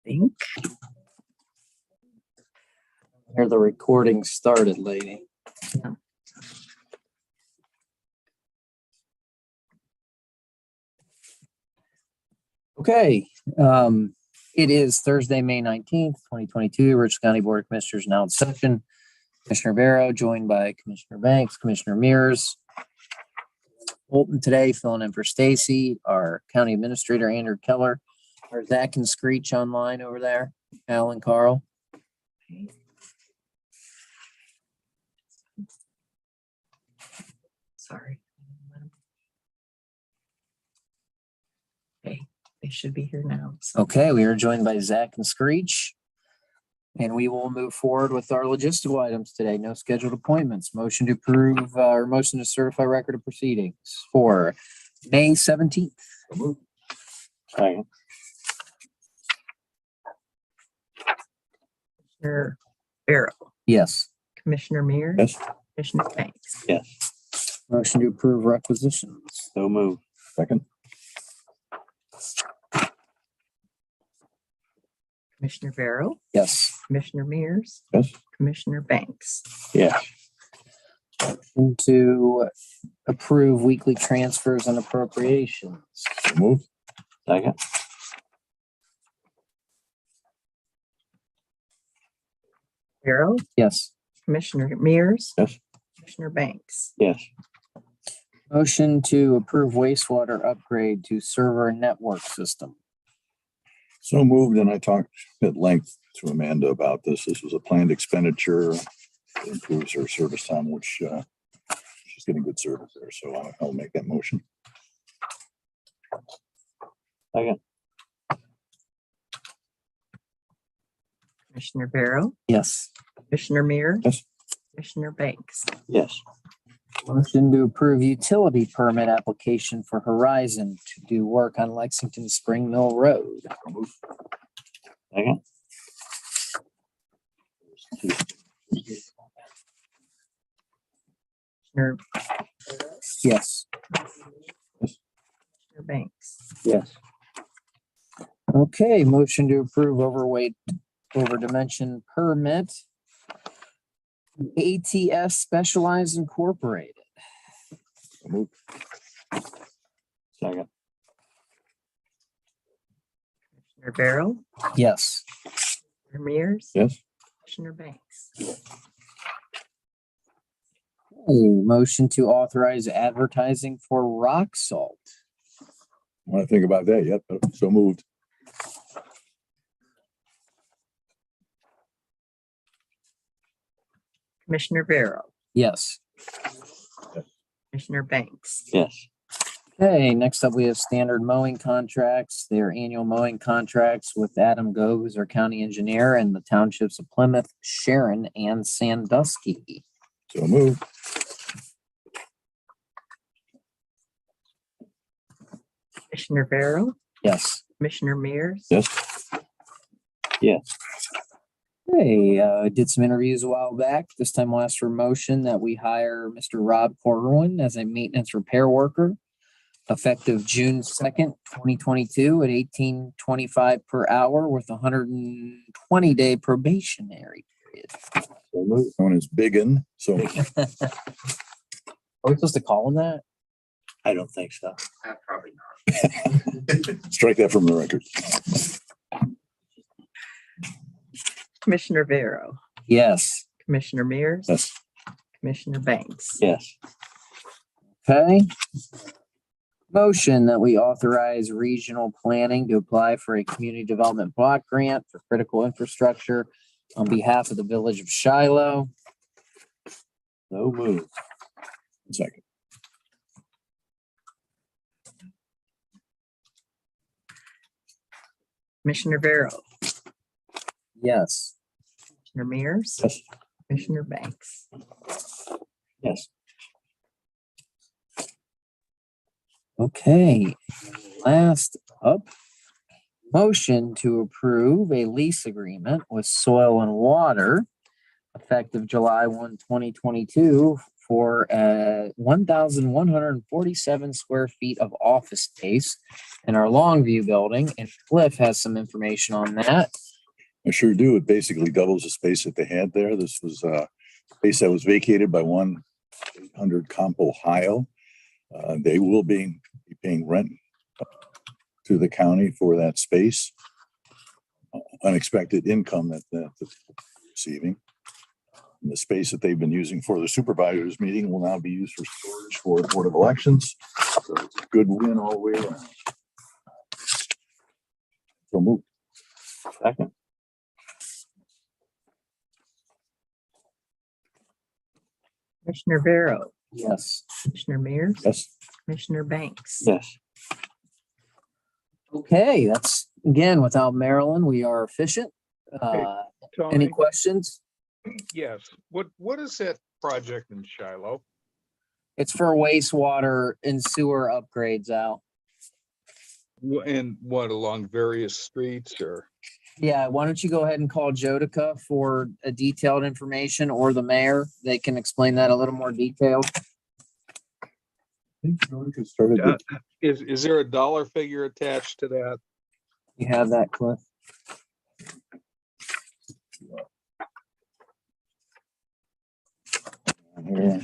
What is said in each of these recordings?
think. Here the recording started, lady. Yeah. Okay, it is Thursday, May 19th, 2022. Richland County Board of Commissioners now in session. Commissioner Barrow, joined by Commissioner Banks, Commissioner Mears. Holton today, filling in for Stacy, our County Administrator, Andrew Keller, our Zach and Screech online over there, Alan Carl. Sorry. Okay, they should be here now. So Okay, we are joined by Zach and Screech. And we will move forward with our logistical items today. No scheduled appointments. Motion to approve or motion to certify record of proceedings for May 17th. Second. Commissioner Barrow, Yes. Commissioner Mears. Yes. Commissioner Banks. Yes. Motion to approve requisitions. So move. Second. Commissioner Barrow, Yes. Commissioner Mears. Yes. Commissioner Banks. Yes. Motion to approve weekly transfers and appropriations. So move. Second. Barrow, Yes. Commissioner Mears. Yes. Commissioner Banks. Yes. Motion to approve wastewater upgrade to server network system. So moved, and I talked at length to Amanda about this. This was a planned expenditure. It improves her service time, which she's getting good service there. So I'll make that motion. Second. Commissioner Barrow, Yes. Commissioner Mears. Yes. Commissioner Banks. Yes. Motion to approve utility permit application for Horizon to do work on Lexington Spring Mill Road. Second. Commissioner Yes. Banks. Yes. Okay, motion to approve overweight, over dimension permit. ATS Specialized Incorporated. So moved. Second. Commissioner Barrow, Yes. Commissioner Mears. Yes. Commissioner Banks. Motion to authorize advertising for rock salt. I want to think about that yet, but so moved. Commissioner Barrow, Yes. Commissioner Banks. Yes. Okay, next up, we have standard mowing contracts. Their annual mowing contracts with Adam Goes, our county engineer, and the townships of Plymouth, Sharon, and Sandusky. So moved. Commissioner Barrow, Yes. Commissioner Mears. Yes. Yes. Hey, did some interviews a while back. This time we'll ask for a motion that we hire Mr. Rob Corwin as a maintenance repair worker effective June 2nd, 2022 at $18.25 per hour with a 120-day probationary period. So moved. Known as Biggin. So Are we supposed to call him that? I don't think so. Probably not. Strike that from the record. Commissioner Barrow, Yes. Commissioner Mears. Yes. Commissioner Banks. Yes. Okay. Motion that we authorize regional planning to apply for a community development block grant for critical infrastructure on behalf of the village of Shiloh. So moved. Second. Commissioner Barrow, Yes. Commissioner Mears. Yes. Commissioner Banks. Yes. Okay. Last up, motion to approve a lease agreement with Soil and Water effective July 1, 2022 for 1,147 square feet of office space in our Longview building. And Cliff has some information on that. I sure do. It basically doubles the space that they had there. This was a space that was vacated by 1-800 Campo Ohio. They will be paying rent to the county for that space. Unexpected income that they're receiving. And the space that they've been using for the supervisors meeting will now be used for storage for the Board of Elections. So it's a good win all the way around. So move. Second. Commissioner Barrow, Yes. Commissioner Mears, Yes. Commissioner Banks. Yes. Okay, that's again, without Marilyn, we are efficient. Any Tony, questions? yes, what is that project in Shiloh? It's for wastewater and sewer upgrades out. And what, along various streets or? Yeah, why don't you go ahead and call Jodica for a detailed information, or the mayor? They can explain that a little more detailed. I think Georgia started Uh, Is there a dollar figure attached to that? You have that, Cliff? here.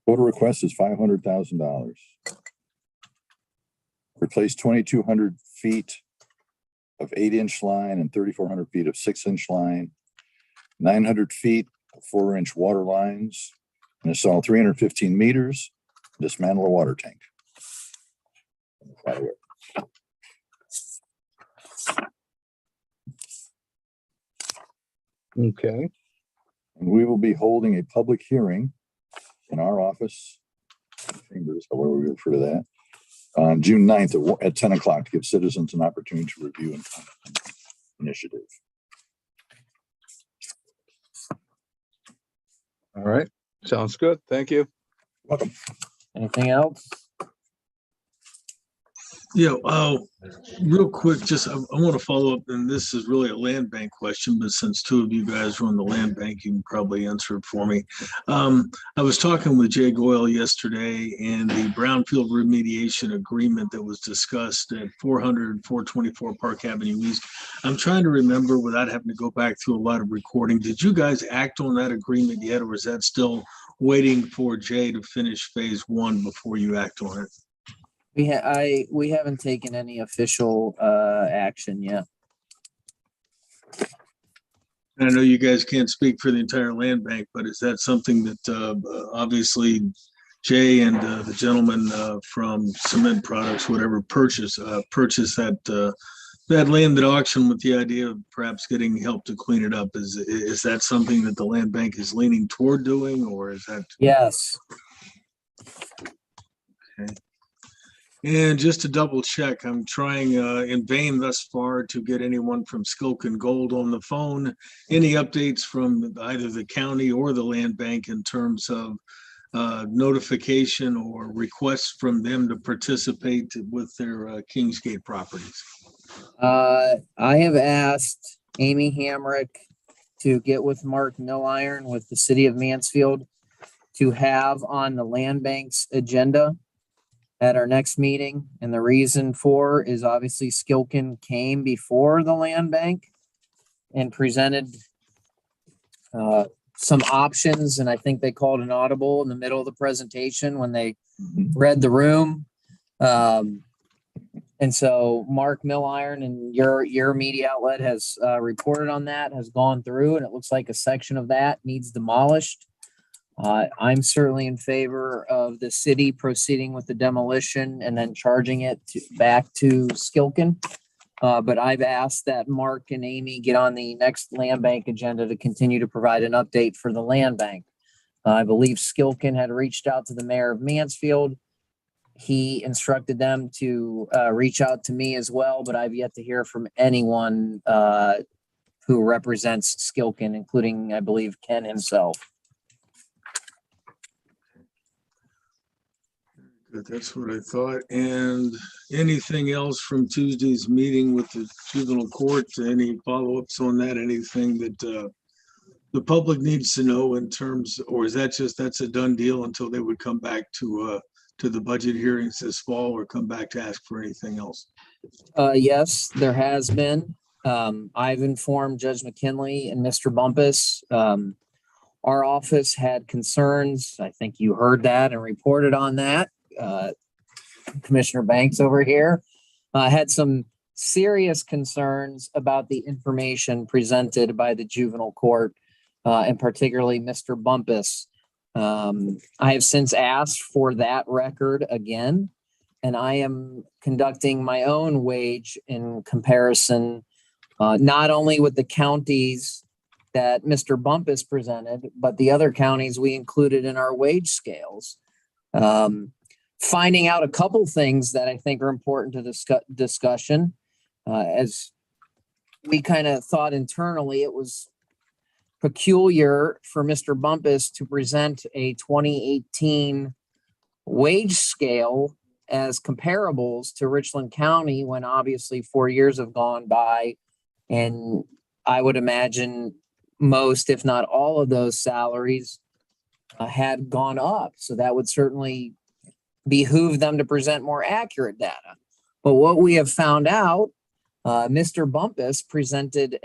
Total request is $500,000. Replace 2,200 feet of 8-inch line and 3,400 feet of 6-inch line, 900 feet of 4-inch water lines, and install 315 meters, dismantle a water tank. Okay. And we will be holding a public hearing in our office, chambers, however we refer to that, on June 9th at 10 o'clock to give citizens an opportunity to review and comment on the initiative. All right. Sounds good. Thank you. Welcome. Anything else? Yeah, real quick, just I want to follow up, and this is really a land bank question, but since two of you guys run the land bank, you can probably answer it for me. I was talking with Jay Goyle yesterday, and the brownfield remediation agreement that was discussed at 424 Park Avenue East. I'm trying to remember without having to go back through a lot of recording. Did you guys act on that agreement yet, or is that still waiting for Jay to finish phase one before you act on it? We haven't taken any official action yet. I know you guys can't speak for the entire land bank, but is that something that obviously Jay and the gentleman from Cement Products, whatever, purchase that land at auction with the idea of perhaps getting help to clean it up? Is that something that the land bank is leaning toward doing, or is that? Yes. Okay. And just to double check, I'm trying in vain thus far to get anyone from Skilkin Gold on the phone. Any updates from either the county or the land bank in terms of notification or requests from them to participate with their Kingsgate properties? I have asked Amy Hamrick to get with Mark Milliron with the city of Mansfield to have on the land bank's agenda at our next meeting. And the reason for is obviously Skilkin came before the land bank and presented some options. And I think they called an audible in the middle of the presentation when they read the room. And so Mark Milliron and your media outlet has reported on that, has gone through, and it looks like a section of that needs demolished. I'm certainly in favor of the city proceeding with the demolition and then charging it back to Skilkin. But I've asked that Mark and Amy get on the next land bank agenda to continue to provide an update for the land bank. I believe Skilkin had reached out to the mayor of Mansfield. He instructed them to reach out to me as well, but I've yet to hear from anyone who represents Skilkin, including, I believe, Ken himself. Good, that's what I thought. And anything else from Tuesday's meeting with the juvenile court? Any follow-ups on that? Anything that the the public needs to know in terms, or is that just, that's a done deal until they would come back to the budget hearings this fall or come back to ask for anything else? Yes, there has been. I've informed Judge McKinley and Mr. Bumpus. Our office had concerns. I think you heard that and reported on that. Commissioner Banks over here had some serious concerns about the information presented by the juvenile court, and particularly Mr. Bumpus. I have since asked for that record again, and I am conducting my own wage in comparison, not only with the counties that Mr. Bumpus presented, but the other counties we included in our wage scales. Finding out a couple things that I think are important to the discussion. As we kind of thought internally, it was peculiar for Mr. Bumpus to present a 2018 wage scale as comparables to Richland County when obviously 4 years have gone by. And I would imagine most, if not all of those salaries had gone up. So that would certainly behoove them to present more accurate data. But what we have found out, Mr. Bumpus presented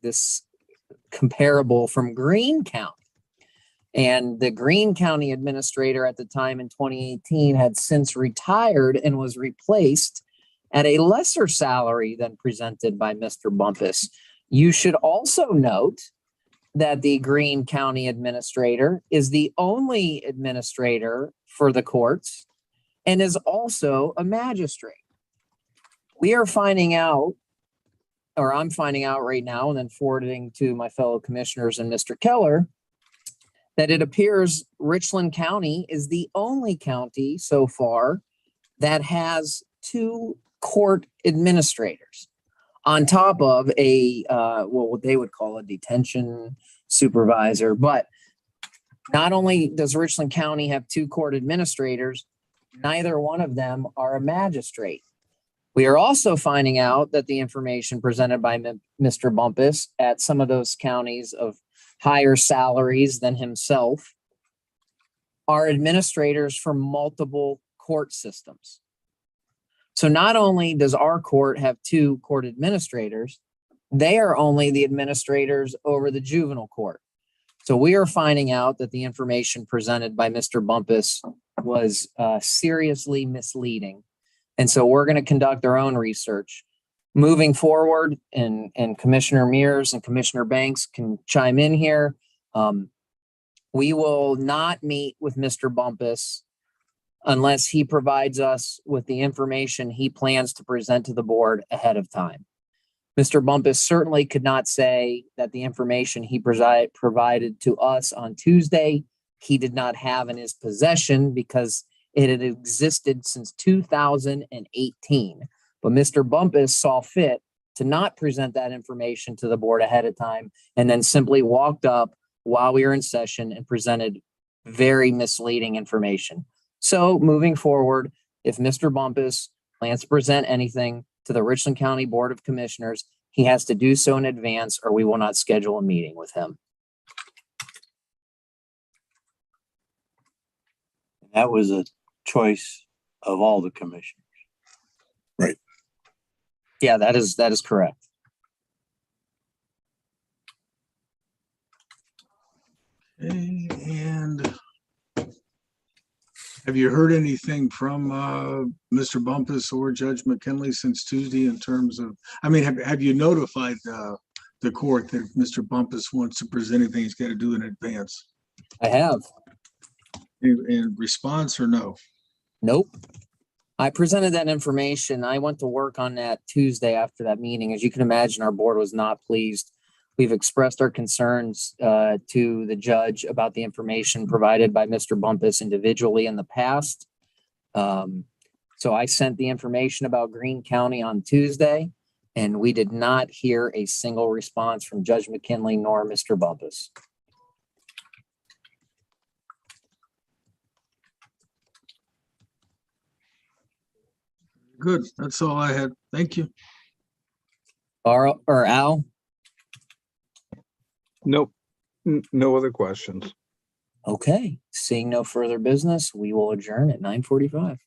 this comparable from Greene County. And the Greene County administrator at the time in 2018 had since retired and was replaced at a lesser salary than presented by Mr. Bumpus. You should also note that the Greene County administrator is the only administrator for the courts and is also a magistrate. We are finding out, or I'm finding out right now and then forwarding to my fellow commissioners and Mr. Keller, that it appears Richland County is the only county so far that has 2 court administrators on top of what they would call a detention supervisor. But not only does Richland County have 2 court administrators, neither one of them are a magistrate. We are also finding out that the information presented by Mr. Bumpus at some of those counties of higher salaries than himself are administrators for multiple court systems. So not only does our court have 2 court administrators, they are only the administrators over the juvenile court. So we are finding out that the information presented by Mr. Bumpus was seriously misleading. And so we're going to conduct our own research. Moving forward, and Commissioner Mears and Commissioner Banks can chime in here. We will not meet with Mr. Bumpus unless he provides us with the information he plans to present to the board ahead of time. Mr. Bumpus certainly could not say that the information he provided to us on Tuesday, he did not have in his possession because it had existed since 2018. But Mr. Bumpus saw fit to not present that information to the board ahead of time and then simply walked up while we were in session and presented very misleading information. So moving forward, if Mr. Bumpus plans to present anything to the Richland County Board of Commissioners, he has to do so in advance or we will not schedule a meeting with him. That was a choice of all the commissioners. Yeah, that is correct. Okay, and have you heard anything from Mr. Bumpus or Judge McKinley since Tuesday in terms of, I mean, have you notified the court that if Mr. Bumpus wants to present anything, he's got to do in advance? I have. In response or no? Nope. I presented that information. I went to work on that Tuesday after that meeting. As you can imagine, our board was not pleased. We've expressed our concerns to the judge about the information provided by Mr. Bumpus individually in the past. So I sent the information about Greene County on Tuesday, and we did not hear a single response from Judge McKinley nor Mr. Bumpus. Good. That's all I had. Thank you. Al? Nope. No other questions. Okay, seeing no further business, we will adjourn at 9:45.